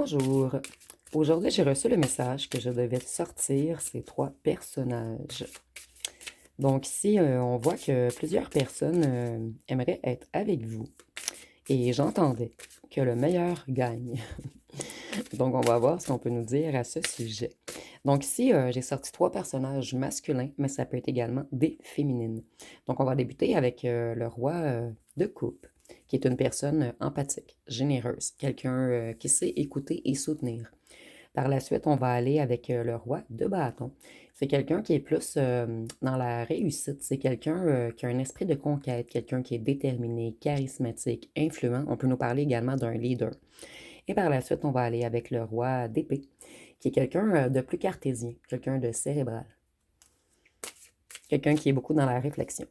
Bonjour. Aujourd'hui, j'ai reçu le message que je devais sortir ces trois personnages. Donc ici, on voit que plusieurs personnes aimeraient être avec vous. Et j'entendais que le meilleur gagne. Donc on va voir ce qu'on peut nous dire à ce sujet. Donc ici, j'ai sorti trois personnages masculins, mais ça peut être également des féminines. Donc on va débuter avec le roi de coupe, qui est une personne empathique, généreuse, quelqu'un qui sait écouter et soutenir. Par la suite, on va aller avec le roi de bâton. C'est quelqu'un qui est plus dans la réussite. C'est quelqu'un qui a un esprit de conquête, quelqu'un qui est déterminé, charismatique, influent. On peut nous parler également d'un leader. Et par la suite, on va aller avec le roi d'épée, qui est quelqu'un de plus cartésien, quelqu'un de cérébral, quelqu'un qui est beaucoup dans la réflexion.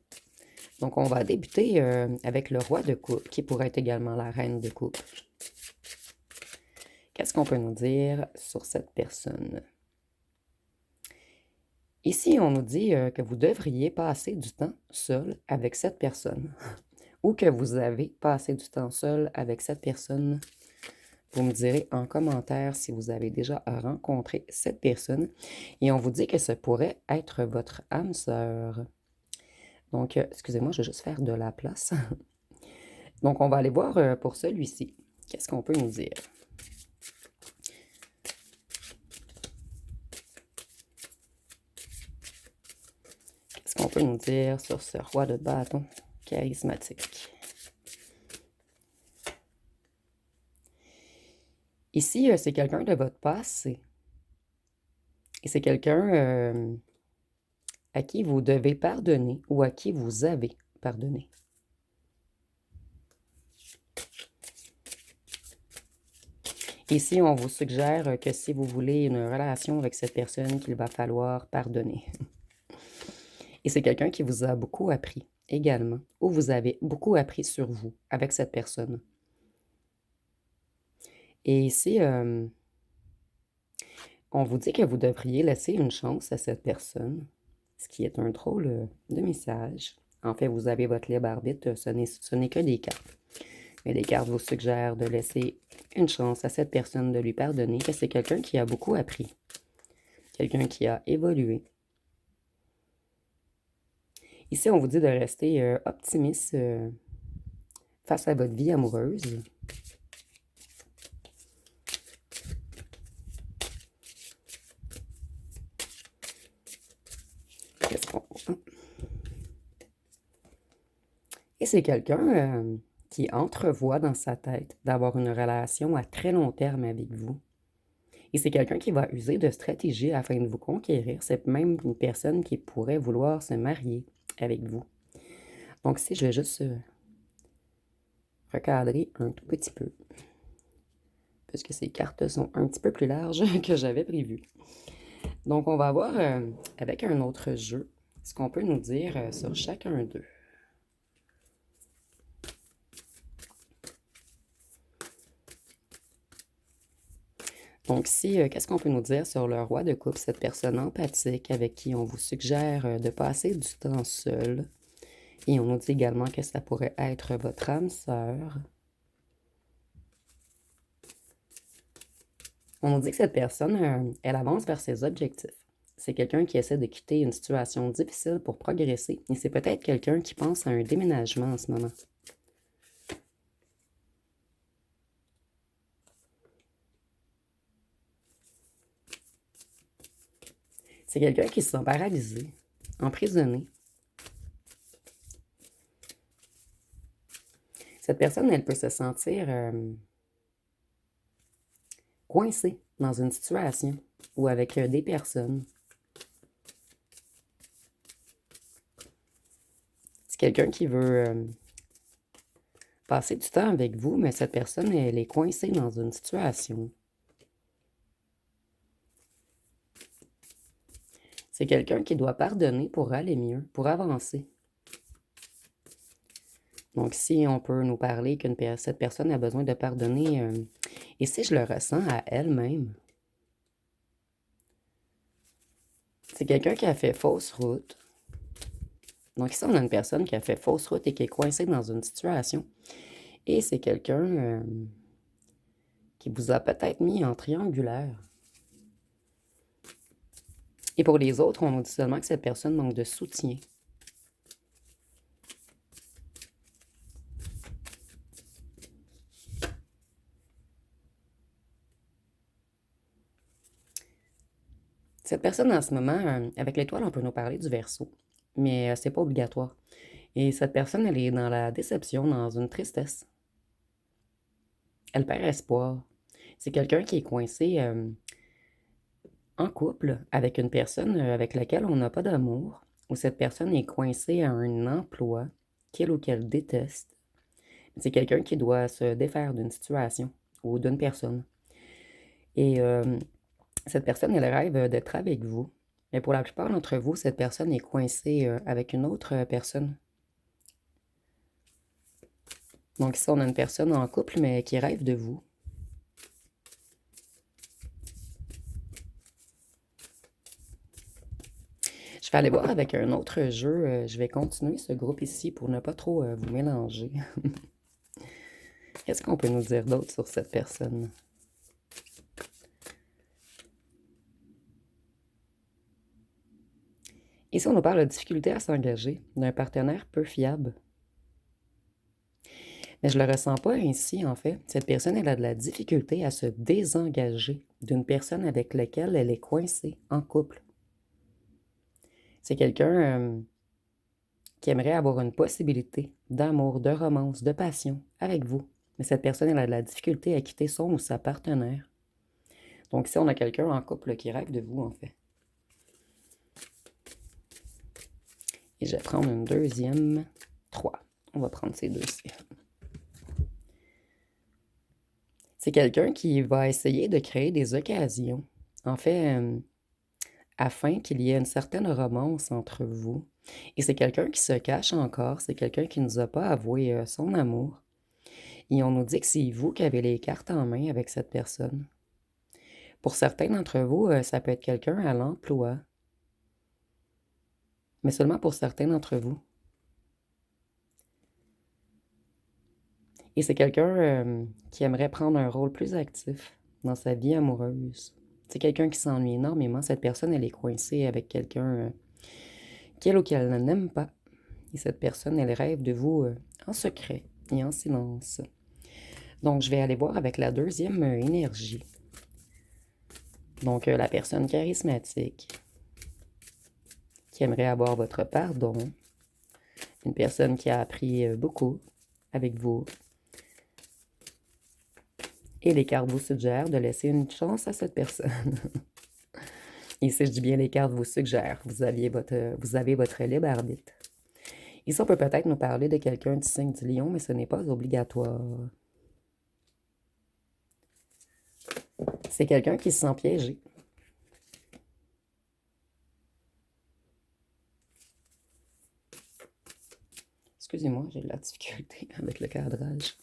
Donc, on va débuter avec le roi de coupe, qui pourrait être également la reine de coupe. Qu'est-ce qu'on peut nous dire sur cette personne? Ici, on nous dit que vous devriez passer du temps seul avec cette personne ou que vous avez passé du temps seul avec cette personne. Vous me direz en commentaire si vous avez déjà rencontré cette personne. Et on vous dit que ça pourrait être votre âme sœur. Donc, excusez-moi, je vais juste faire de la place. Donc, on va aller voir pour celui-ci. Qu'est-ce qu'on peut nous dire? Qu'est-ce qu'on peut nous dire sur ce roi de bâton charismatique? Ici, c'est quelqu'un de votre passé. Et c'est quelqu'un à qui vous devez pardonner ou à qui vous avez pardonné. Ici, on vous suggère que si vous voulez une relation avec cette personne, qu'il va falloir pardonner. Et c'est quelqu'un qui vous a beaucoup appris également, ou vous avez beaucoup appris sur vous avec cette personne. Et ici, on vous dit que vous devriez laisser une chance à cette personne, ce qui est un drôle de message. En fait, vous avez votre libre arbitre, ce n'est que des cartes. Mais les cartes vous suggèrent de laisser une chance à cette personne, de lui pardonner, que c'est quelqu'un qui a beaucoup appris, quelqu'un qui a évolué. Ici, on vous dit de rester optimiste face à votre vie amoureuse. Qu'est-ce qu'on... Et c'est quelqu'un qui entrevoit dans sa tête d'avoir une relation à très long terme avec vous. Et c'est quelqu'un qui va user de stratégies afin de vous conquérir. C'est même une personne qui pourrait vouloir se marier avec vous. Donc ici, je vais juste recadrer un tout petit peu, parce que ces cartes sont un petit peu plus larges que j'avais prévu. Donc on va voir avec un autre jeu ce qu'on peut nous dire sur chacun d'eux. Donc ici, qu'est-ce qu'on peut nous dire sur le roi de coupe, cette personne empathique avec qui on vous suggère de passer du temps seul. Et on nous dit également que ça pourrait être votre âme sœur. On nous dit que cette personne, elle avance vers ses objectifs. C'est quelqu'un qui essaie de quitter une situation difficile pour progresser. Et c'est peut-être quelqu'un qui pense à un déménagement en ce moment. C'est quelqu'un qui se sent paralysé, emprisonné. Cette personne, elle peut se sentir coincée dans une situation ou avec des personnes. C'est quelqu'un qui veut passer du temps avec vous, mais cette personne, elle est coincée dans une situation. C'est quelqu'un qui doit pardonner pour aller mieux, pour avancer. Donc, si on peut nous parler que cette personne a besoin de pardonner, et si je le ressens à elle-même, c'est quelqu'un qui a fait fausse route. Donc ici, on a une personne qui a fait fausse route et qui est coincée dans une situation. Et c'est quelqu'un qui vous a peut-être mis en triangulaire. Et pour les autres, on nous dit seulement que cette personne manque de soutien. Cette personne, en ce moment, avec l'étoile, on peut nous parler du Verseau, mais c'est pas obligatoire. Et cette personne, elle est dans la déception, dans une tristesse. Elle perd espoir. C'est quelqu'un qui est coincé en couple avec une personne avec laquelle on n'a pas d'amour, ou cette personne est coincée à un emploi qu'il ou qu'elle déteste. C'est quelqu'un qui doit se défaire d'une situation ou d'une personne. Et cette personne, elle rêve d'être avec vous. Mais pour la plupart d'entre vous, cette personne est coincée avec une autre personne. Donc ici, on a une personne en couple, mais qui rêve de vous. Je vais aller voir avec un autre jeu. Je vais continuer ce groupe ici pour ne pas trop vous mélanger. Qu'est-ce qu'on peut nous dire d'autre sur cette personne? Ici, on nous parle de difficulté à s'engager, d'un partenaire peu fiable. Mais je ne le ressens pas ainsi, en fait. Cette personne, elle a de la difficulté à se désengager d'une personne avec laquelle elle est coincée en couple. C'est quelqu'un qui aimerait avoir une possibilité d'amour, de romance, de passion avec vous. Mais cette personne, elle a de la difficulté à quitter son ou sa partenaire. Donc ici, on a quelqu'un en couple qui rêve de vous, en fait. Et je vais prendre une deuxième. 3. On va prendre ces deux-ci. C'est quelqu'un qui va essayer de créer des occasions. En fait, afin qu'il y ait une certaine romance entre vous. Et c'est quelqu'un qui se cache encore. C'est quelqu'un qui ne nous a pas avoué son amour. Et on nous dit que c'est vous qui avez les cartes en main avec cette personne. Pour certains d'entre vous, ça peut être quelqu'un à l'emploi. Mais seulement pour certains d'entre vous. Et c'est quelqu'un qui aimerait prendre un rôle plus actif dans sa vie amoureuse. C'est quelqu'un qui s'ennuie énormément. Cette personne, elle est coincée avec quelqu'un qu'elle ou qu'elle n'aime pas. Et cette personne, elle rêve de vous en secret et en silence. Donc, je vais aller voir avec la deuxième énergie. Donc, la personne charismatique qui aimerait avoir votre pardon. Une personne qui a appris beaucoup avec vous. Et les cartes vous suggèrent de laisser une chance à cette personne. Ici, je dis bien les cartes vous suggèrent. Vous avez votre libre arbitre. Ici, on peut peut-être nous parler de quelqu'un du signe du lion, mais ce n'est pas obligatoire. C'est quelqu'un qui se sent piégé. Excusez-moi, j'ai de la difficulté avec le cadrage.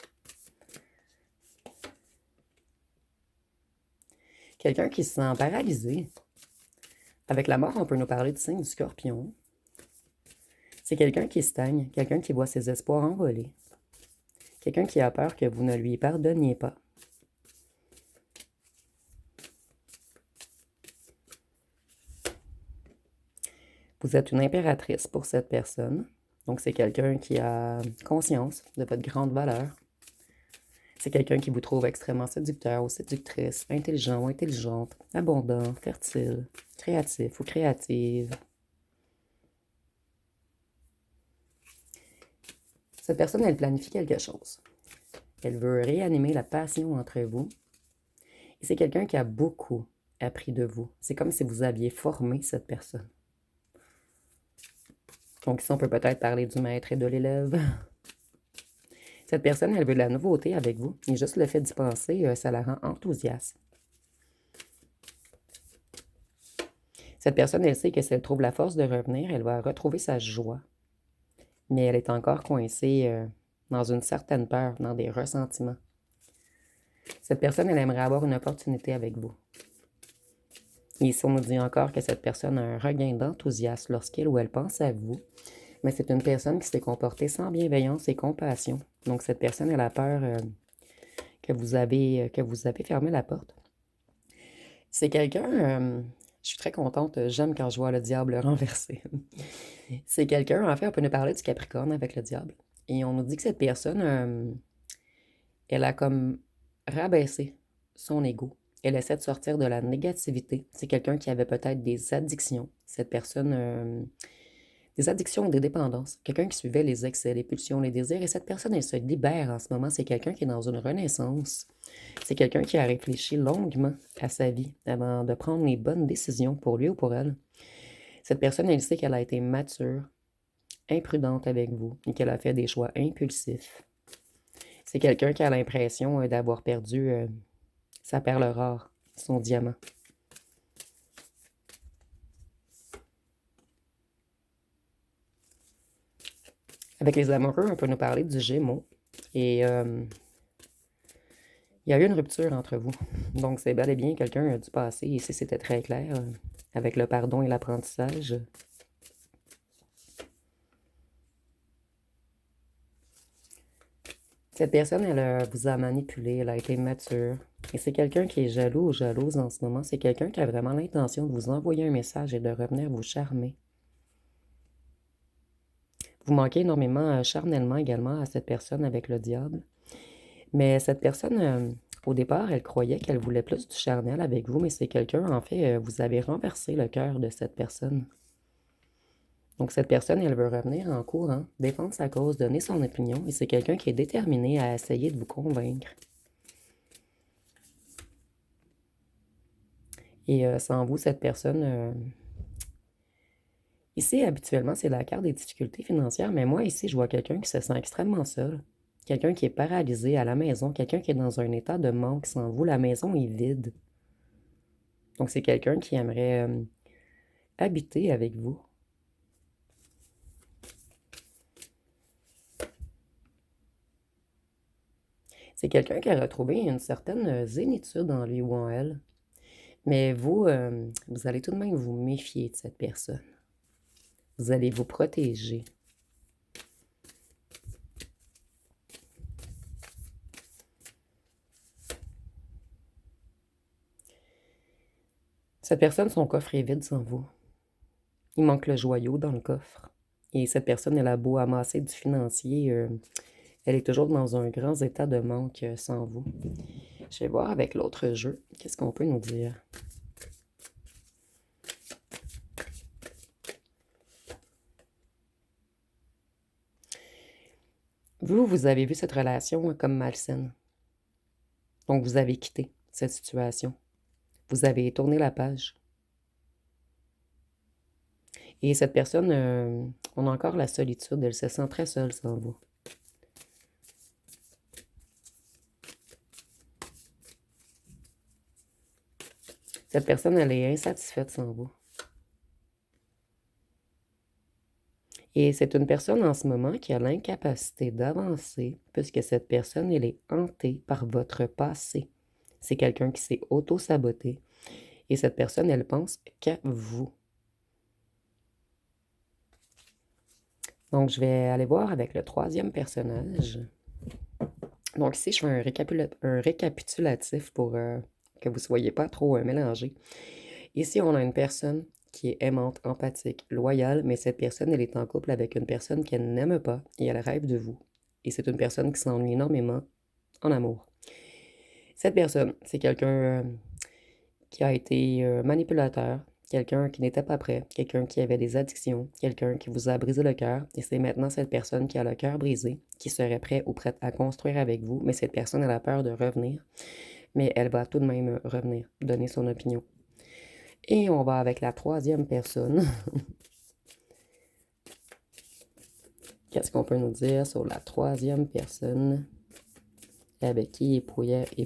Quelqu'un qui se sent paralysé. Avec la mort, on peut nous parler du signe du scorpion. C'est quelqu'un qui stagne, quelqu'un qui voit ses espoirs envoler. Quelqu'un qui a peur que vous ne lui pardonniez pas. Vous êtes une impératrice pour cette personne. Donc, c'est quelqu'un qui a conscience de votre grande valeur. C'est quelqu'un qui vous trouve extrêmement séducteur ou séductrice, intelligent ou intelligente, abondant, fertile, créatif ou créative. Cette personne, elle planifie quelque chose. Elle veut réanimer la passion entre vous. Et c'est quelqu'un qui a beaucoup appris de vous. C'est comme si vous aviez formé cette personne. Donc ici, on peut peut-être parler du maître et de l'élève. Cette personne, elle veut de la nouveauté avec vous. Et juste le fait d'y penser, ça la rend enthousiaste. Cette personne, elle sait que si elle trouve la force de revenir, elle va retrouver sa joie. Mais elle est encore coincée dans une certaine peur, dans des ressentiments. Cette personne, elle aimerait avoir une opportunité avec vous. Et ici, on nous dit encore que cette personne a un regain d'enthousiasme lorsqu'elle ou elle pense à vous. Mais c'est une personne qui s'est comportée sans bienveillance et compassion. Donc, cette personne, elle a peur que vous avez fermé la porte. C'est quelqu'un, je suis très contente, j'aime quand je vois le diable renversé. C'est quelqu'un, en fait, on peut nous parler du Capricorne avec le diable. Et on nous dit que cette personne, elle a comme rabaissé son ego. Elle essaie de sortir de la négativité. C'est quelqu'un qui avait peut-être des addictions. Cette personne, des addictions ou des dépendances. Quelqu'un qui suivait les excès, les pulsions, les désirs. Et cette personne, elle se libère en ce moment. C'est quelqu'un qui est dans une renaissance. C'est quelqu'un qui a réfléchi longuement à sa vie avant de prendre les bonnes décisions pour lui ou pour elle. Cette personne, elle sait qu'elle a été mature, imprudente avec vous et qu'elle a fait des choix impulsifs. C'est quelqu'un qui a l'impression d'avoir perdu sa perle rare, son diamant. Avec les amoureux, on peut nous parler du Gémeaux. Et il y a eu une rupture entre vous. Donc, c'est bel et bien quelqu'un du passé. Ici, c'était très clair, avec le pardon et l'apprentissage. Cette personne, elle vous a manipulé, elle a été mature. Et c'est quelqu'un qui est jaloux ou jalouse en ce moment. C'est quelqu'un qui a vraiment l'intention de vous envoyer un message et de revenir vous charmer. Vous manquez énormément charnellement également à cette personne avec le diable. Mais cette personne, au départ, elle croyait qu'elle voulait plus du charnel avec vous, mais c'est quelqu'un, en fait, vous avez renversé le cœur de cette personne. Donc, cette personne, elle veut revenir en courant, défendre sa cause, donner son opinion, et c'est quelqu'un qui est déterminé à essayer de vous convaincre. Et sans vous, cette personne... Ici, habituellement, c'est la carte des difficultés financières, mais moi, ici, je vois quelqu'un qui se sent extrêmement seul. Quelqu'un qui est paralysé à la maison, quelqu'un qui est dans un état de manque sans vous. La maison est vide. Donc, c'est quelqu'un qui aimerait habiter avec vous. C'est quelqu'un qui a retrouvé une certaine zénitude en lui ou en elle. Mais vous, vous allez tout de même vous méfier de cette personne. Vous allez vous protéger. Cette personne, son coffre est vide sans vous. Il manque le joyau dans le coffre. Et cette personne, elle a beau amasser du financier, elle est toujours dans un grand état de manque sans vous. Je vais voir avec l'autre jeu, qu'est-ce qu'on peut nous dire? Vous avez vu cette relation comme malsaine. Donc, vous avez quitté cette situation. Vous avez tourné la page. Et cette personne, on a encore la solitude. Elle se sent très seule sans vous. Cette personne, elle est insatisfaite sans vous. Et c'est une personne en ce moment qui a l'incapacité d'avancer puisque cette personne, elle est hantée par votre passé. C'est quelqu'un qui s'est auto-saboté. Et cette personne, elle pense qu'à vous. Donc, je vais aller voir avec le troisième personnage. Donc, ici, je fais un récapitulatif pour que vous ne soyez pas trop mélangés. Ici, on a une personne qui est aimante, empathique, loyale, mais cette personne, elle est en couple avec une personne qu'elle n'aime pas et elle rêve de vous. Et c'est une personne qui s'ennuie énormément en amour. Cette personne, c'est quelqu'un qui a été manipulateur, quelqu'un qui n'était pas prêt, quelqu'un qui avait des addictions, quelqu'un qui vous a brisé le cœur, et c'est maintenant cette personne qui a le cœur brisé, qui serait prêt ou prête à construire avec vous, mais cette personne, elle a peur de revenir, mais elle va tout de même revenir, donner son opinion. Et on va avec la troisième personne. Qu'est-ce qu'on peut nous dire sur la troisième personne avec qui il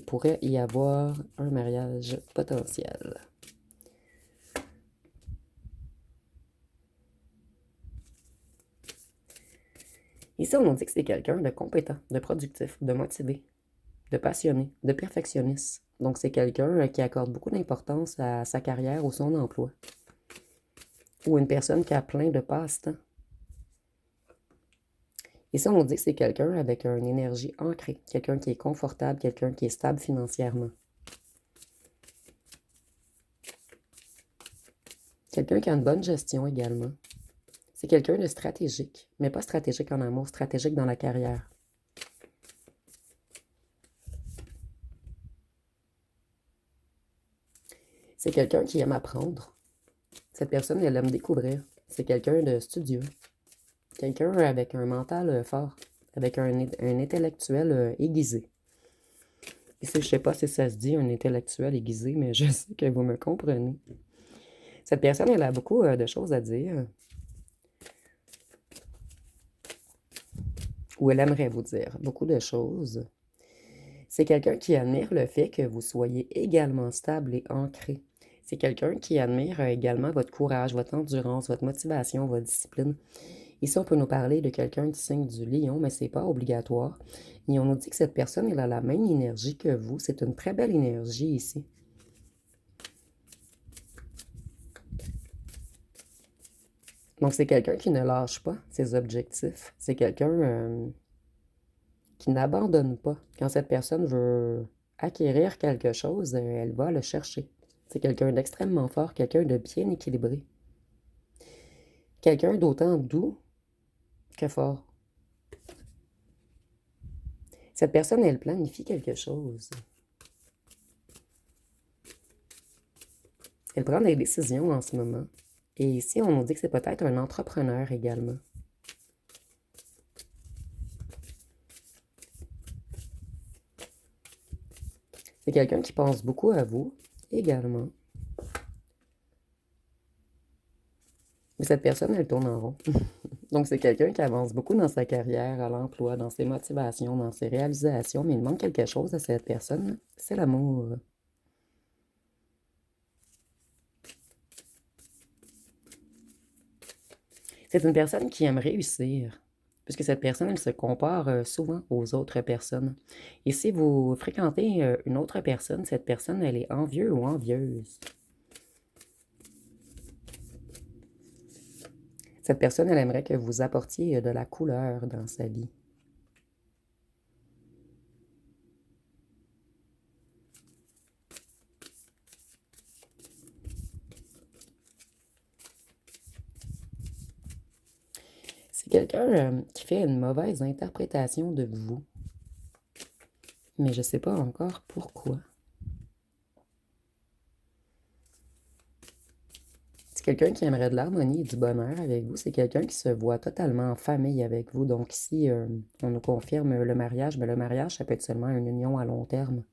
pourrait y avoir un mariage potentiel? Ici, on nous dit que c'est quelqu'un de compétent, de productif, de motivé, de passionné, de perfectionniste. Donc, c'est quelqu'un qui accorde beaucoup d'importance à sa carrière ou son emploi. Ou une personne qui a plein de passe-temps. Ici, on dit que c'est quelqu'un avec une énergie ancrée, quelqu'un qui est confortable, quelqu'un qui est stable financièrement. Quelqu'un qui a une bonne gestion également. C'est quelqu'un de stratégique, mais pas stratégique en amour, stratégique dans la carrière. C'est quelqu'un qui aime apprendre. Cette personne, elle aime découvrir. C'est quelqu'un de studieux. Quelqu'un avec un mental fort, avec un intellectuel aiguisé. Ici, je ne sais pas si ça se dit, un intellectuel aiguisé, mais je sais que vous me comprenez. Cette personne, elle a beaucoup de choses à dire, ou elle aimerait vous dire beaucoup de choses. C'est quelqu'un qui admire le fait que vous soyez également stable et ancré. C'est quelqu'un qui admire également votre courage, votre endurance, votre motivation, votre discipline. Ici, on peut nous parler de quelqu'un du signe du lion, mais c'est pas obligatoire. Et on nous dit que cette personne, elle a la même énergie que vous. C'est une très belle énergie ici. Donc, c'est quelqu'un qui ne lâche pas ses objectifs. C'est quelqu'un qui n'abandonne pas. Quand cette personne veut acquérir quelque chose, elle va le chercher. C'est quelqu'un d'extrêmement fort, quelqu'un de bien équilibré. Quelqu'un d'autant doux que fort. Cette personne, elle planifie quelque chose. Elle prend des décisions en ce moment. Et ici, on nous dit que c'est peut-être un entrepreneur également. C'est quelqu'un qui pense beaucoup à vous également. Mais cette personne, elle tourne en rond. Donc, c'est quelqu'un qui avance beaucoup dans sa carrière, à l'emploi, dans ses motivations, dans ses réalisations, mais il manque quelque chose à cette personne, c'est l'amour. C'est une personne qui aime réussir, puisque cette personne, elle se compare souvent aux autres personnes. Et si vous fréquentez une autre personne, cette personne, elle est envieux ou envieuse. Cette personne, elle aimerait que vous apportiez de la couleur dans sa vie. C'est quelqu'un qui fait une mauvaise interprétation de vous. Mais je ne sais pas encore pourquoi. C'est quelqu'un qui aimerait de l'harmonie et du bonheur avec vous. C'est quelqu'un qui se voit totalement en famille avec vous. Donc si on nous confirme le mariage, mais le mariage, ça peut être seulement une union à long terme.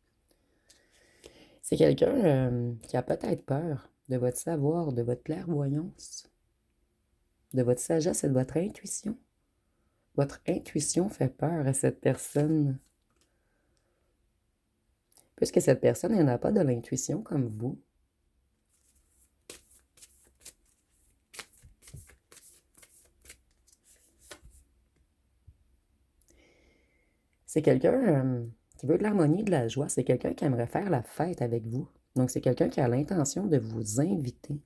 C'est quelqu'un qui a peut-être peur de votre savoir, de votre clairvoyance, de votre sagesse et de votre intuition. Votre intuition fait peur à cette personne. Puisque cette personne, elle n'a pas de l'intuition comme vous. C'est quelqu'un qui veut de l'harmonie et de la joie. C'est quelqu'un qui aimerait faire la fête avec vous. Donc, c'est quelqu'un qui a l'intention de vous inviter.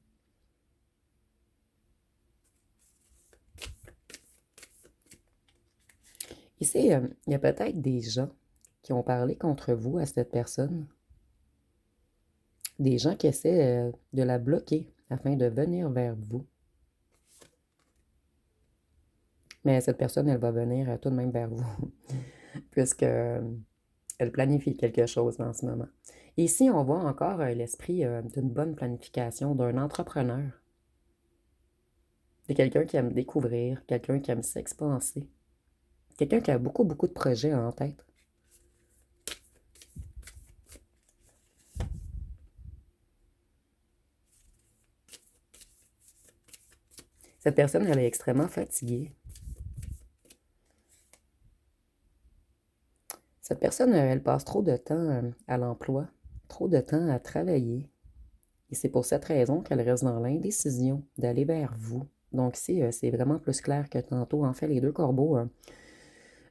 Ici, il y a peut-être des gens qui ont parlé contre vous à cette personne. Des gens qui essaient de la bloquer afin de venir vers vous. Mais cette personne, elle va venir tout de même vers vous, puisque elle planifie quelque chose en ce moment. Ici, on voit encore l'esprit d'une bonne planification, d'un entrepreneur. C'est quelqu'un qui aime découvrir, quelqu'un qui aime s'expanser, quelqu'un qui a beaucoup, beaucoup de projets en tête. Cette personne, elle est extrêmement fatiguée. Cette personne, elle passe trop de temps à l'emploi, trop de temps à travailler. Et c'est pour cette raison qu'elle reste dans l'indécision d'aller vers vous. Donc ici, c'est vraiment plus clair que tantôt. En fait, les deux corbeaux,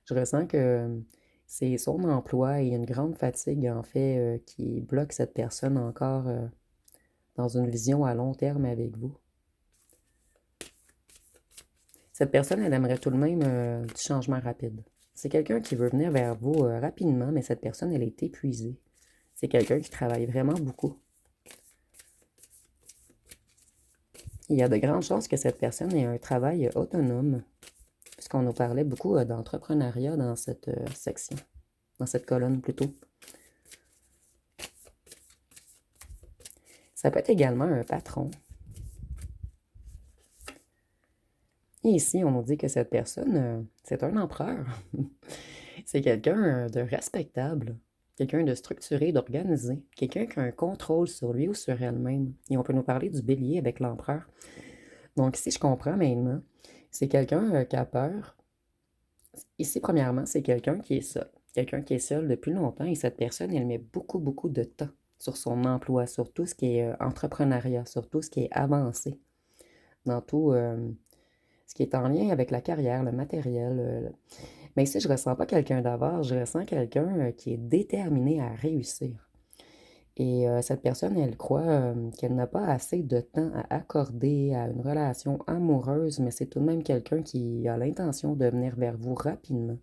je ressens que c'est son emploi et une grande fatigue, en fait, qui bloque cette personne encore dans une vision à long terme avec vous. Cette personne, elle aimerait tout de même du changement rapide. C'est quelqu'un qui veut venir vers vous rapidement, mais cette personne, elle est épuisée. C'est quelqu'un qui travaille vraiment beaucoup. Il y a de grandes chances que cette personne ait un travail autonome, puisqu'on nous parlait beaucoup d'entrepreneuriat dans cette section, dans cette colonne plutôt. Ça peut être également un patron. Et ici, on nous dit que cette personne, c'est un empereur. C'est quelqu'un de respectable, quelqu'un de structuré, d'organisé, quelqu'un qui a un contrôle sur lui ou sur elle-même. Et on peut nous parler du bélier avec l'empereur. Donc, si je comprends maintenant, c'est quelqu'un qui a peur. Ici, premièrement, c'est quelqu'un qui est seul. Quelqu'un qui est seul depuis longtemps et cette personne, elle met beaucoup, beaucoup de temps sur son emploi, sur tout ce qui est entrepreneuriat, sur tout ce qui est avancé, dans tout ce qui est en lien avec la carrière, le matériel. Mais ici, je ne ressens pas quelqu'un d'avare, je ressens quelqu'un qui est déterminé à réussir. Et cette personne, elle croit qu'elle n'a pas assez de temps à accorder à une relation amoureuse, mais c'est tout de même quelqu'un qui a l'intention de venir vers vous rapidement.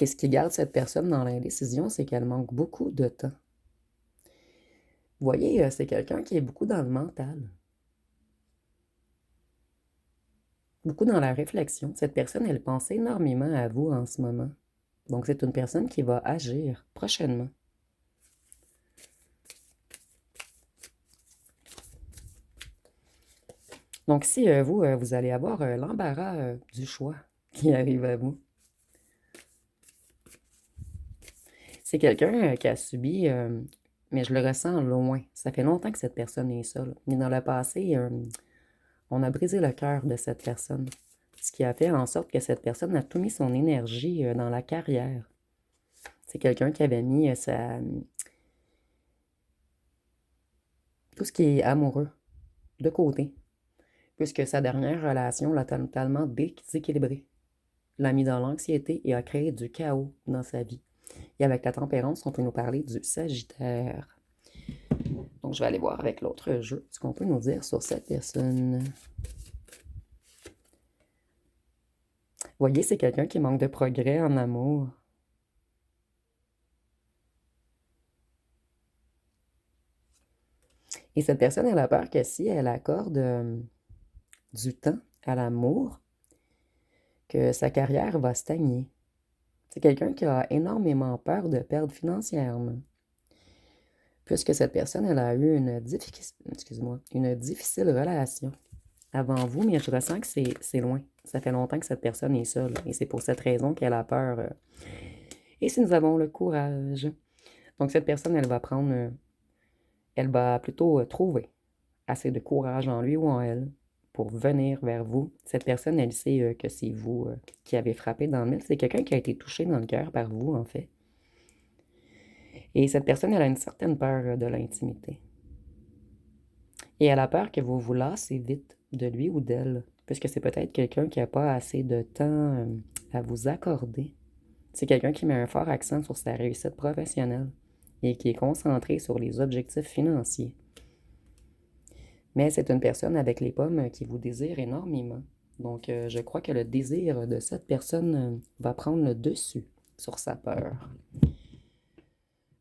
Et ce qui garde cette personne dans l'indécision, c'est qu'elle manque beaucoup de temps. Vous voyez, c'est quelqu'un qui est beaucoup dans le mental, beaucoup dans la réflexion. Cette personne, elle pense énormément à vous en ce moment. Donc, c'est une personne qui va agir prochainement. Donc, si vous allez avoir l'embarras du choix qui arrive à vous, c'est quelqu'un qui a subi, mais je le ressens loin. Ça fait longtemps que cette personne est seule. Mais dans le passé, on a brisé le cœur de cette personne. Ce qui a fait en sorte que cette personne a tout mis son énergie dans la carrière. C'est quelqu'un qui avait mis tout ce qui est amoureux de côté, puisque sa dernière relation l'a totalement déséquilibré, l'a mis dans l'anxiété et a créé du chaos dans sa vie. Et avec la tempérance, on peut nous parler du Sagittaire. Donc, je vais aller voir avec l'autre jeu ce qu'on peut nous dire sur cette personne. Vous voyez, c'est quelqu'un qui manque de progrès en amour. Et cette personne, elle a peur que si elle accorde du temps à l'amour, que sa carrière va stagner. C'est quelqu'un qui a énormément peur de perdre financièrement. Puisque cette personne, elle a eu une difficile relation avant vous, mais je ressens que c'est loin. Ça fait longtemps que cette personne est seule. Et c'est pour cette raison qu'elle a peur. Et si nous avons le courage? Donc cette personne, elle va plutôt trouver assez de courage en lui ou en elle pour venir vers vous. Cette personne, elle sait que c'est vous qui avez frappé dans le mille. C'est quelqu'un qui a été touché dans le cœur par vous, en fait. Et cette personne, elle a une certaine peur de l'intimité. Et elle a peur que vous vous lassez vite de lui ou d'elle, puisque c'est peut-être quelqu'un qui n'a pas assez de temps à vous accorder. C'est quelqu'un qui met un fort accent sur sa réussite professionnelle et qui est concentré sur les objectifs financiers. Mais c'est une personne avec les pommes qui vous désire énormément. Donc, je crois que le désir de cette personne va prendre le dessus sur sa peur.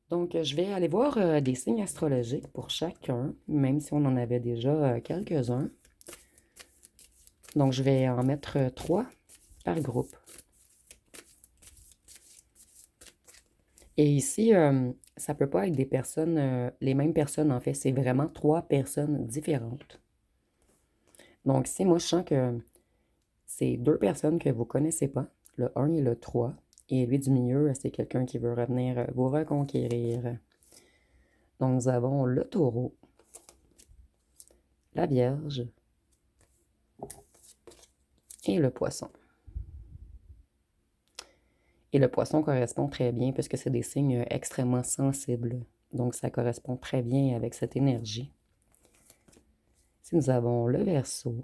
Donc, je vais aller voir des signes astrologiques pour chacun, même si on en avait déjà quelques-uns. Donc, je vais en mettre 3 par groupe. Et ici, ça ne peut pas être des personnes, les mêmes personnes en fait, c'est vraiment 3 personnes différentes. Donc, si moi je sens que c'est 2 personnes que vous ne connaissez pas, le 1 et le 3, et lui du milieu, c'est quelqu'un qui veut revenir vous reconquérir. Donc, nous avons le taureau, la vierge et le poisson. Et le poisson correspond très bien puisque c'est des signes extrêmement sensibles. Donc, ça correspond très bien avec cette énergie. Si nous avons le Verseau,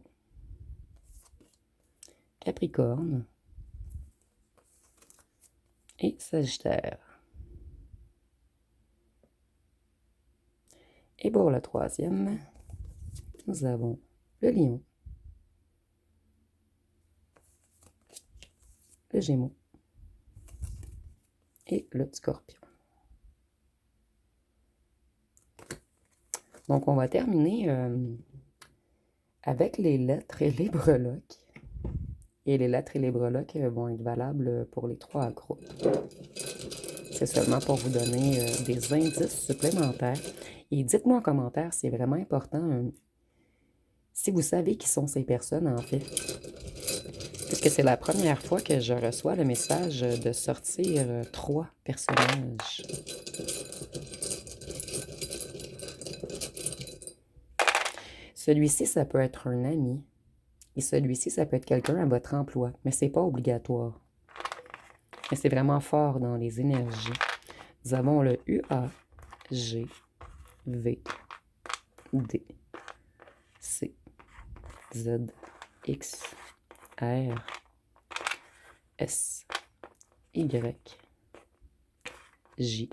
Capricorne et Sagittaire. Et Et pour le troisième, nous avons le lion, le gémeau et le scorpion. Donc, on va terminer avec les lettres et les breloques. Et les lettres et les breloques vont être valables pour les 3 groupes. C'est seulement pour vous donner des indices supplémentaires. Et dites-moi en commentaire, c'est vraiment important, si vous savez qui sont ces personnes, en fait. Puisque c'est la première fois que je reçois le message de sortir 3 personnages. Celui-ci, ça peut être un ami. Et celui-ci, ça peut être quelqu'un à votre emploi. Mais c'est pas obligatoire. Mais c'est vraiment fort dans les énergies. Nous avons le UA, G, V, D, C, Z, X, R, S, Y, J,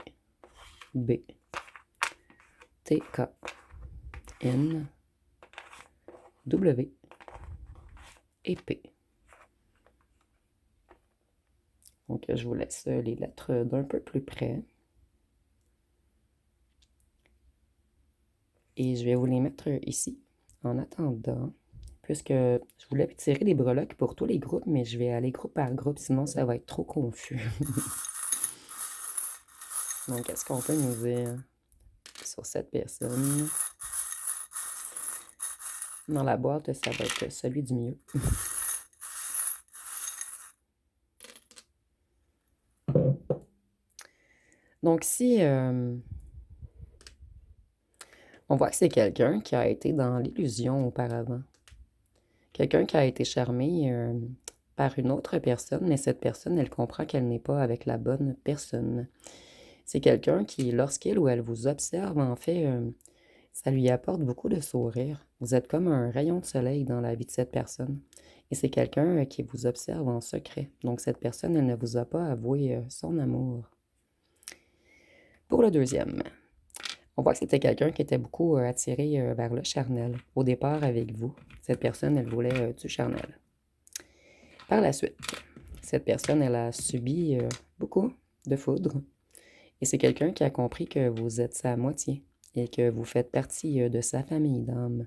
B, T, K, N, W et P. Donc, je vous laisse les lettres d'un peu plus près. Et je vais vous les mettre ici, en attendant, puisque je voulais tirer les breloques pour tous les groupes, mais je vais aller groupe par groupe, sinon ça va être trop confus. Donc, qu'est-ce qu'on peut nous dire sur cette personne? Dans la boîte, ça va être celui du milieu. Donc, si on voit que c'est quelqu'un qui a été dans l'illusion auparavant, quelqu'un qui a été charmé par une autre personne, mais cette personne, elle comprend qu'elle n'est pas avec la bonne personne. C'est quelqu'un qui, lorsqu'il ou elle vous observe, en fait, ça lui apporte beaucoup de sourire. Vous êtes comme un rayon de soleil dans la vie de cette personne. Et c'est quelqu'un qui vous observe en secret. Donc, cette personne, elle ne vous a pas avoué son amour. Pour le deuxième, on voit que c'était quelqu'un qui était beaucoup attiré vers le charnel. Au départ, avec vous, cette personne, elle voulait du charnel. Par la suite, cette personne, elle a subi beaucoup de foudre. Et c'est quelqu'un qui a compris que vous êtes sa moitié et que vous faites partie de sa famille d'âme.